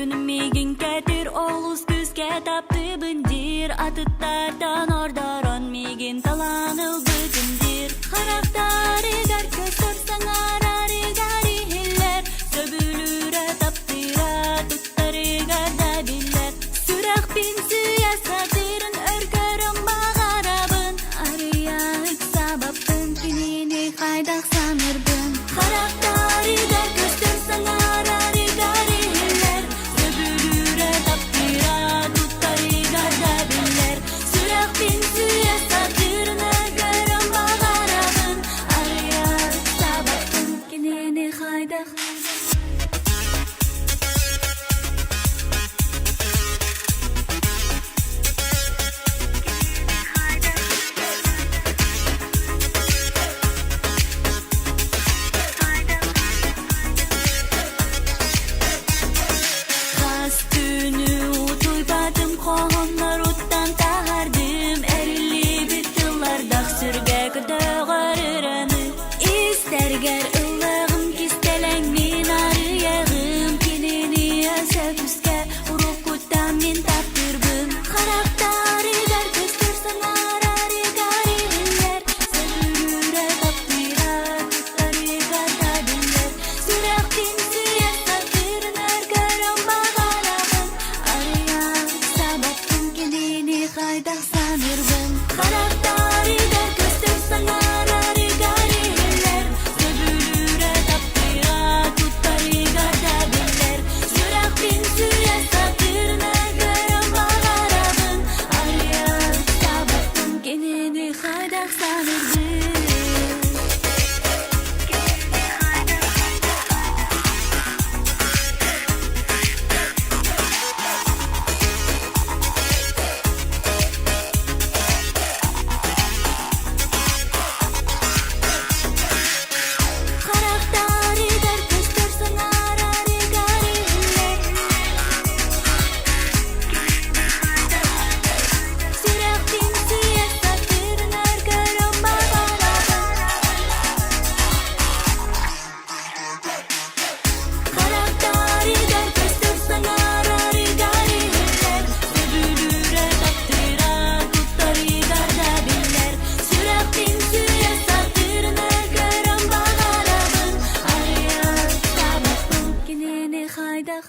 Өнімеген кәтір олыс көзге тапты бүндер. Атыттардан ордорон меген таланыл бүтіндер. Қарақтары гар көстір саңарары гари хиллер. Сөбілірі таптыра тұттары гарда биллер. Сүрақ пен сүйасадырын өркөрім бағарабын. Арыяық сабаптың кенені қайдақ санырбын. Қарақтары гар көстір саңарары гари хиллер. Сөбілірі таптыра тұттары гарда биллер. Сүрақ пен сүйасадырын өркөрім бағарабын. Арыяық сабаптың кенені қайдақ. Қас түні ұтойбадым қоғымлар ұттан тағардым. Әрілі бүттілардақ сүрге күдіғарыраны. Истергер ұлығым кестеләң мен арыяғым. Кенені әсәп үске ұруқ күттам мен таптырбым. Қарақтары гар көстір саңарары гари хиллер. Сөбірі таптыра тұттары гарда биллер. Сүрақ пен сүйасадырын өркөрім бағарабын. Арыяқ сабаптың кенені қайдақ санырбын. Қарақтары гар көстір саңарары гари хиллер. Сөбірі таптыра тұттары гарда биллер. Сүрақ пен сүйасадырын өркөрім бағарабын. Арыяқ сабаптың кенені қайдақ санырбын. Қарақтары гар көстір саңарары гари хиллер. Сүрақ пен сүйасадырын өркөрім бағарабын. Қарақтары гар көстір саңарары гари хиллер. Сөбілірі таптыра тұттары гарда биллер. Сүрақ пен сүйасадырын өркөрім бағарабын. Арыяқ сабаптың кенені қайдақ.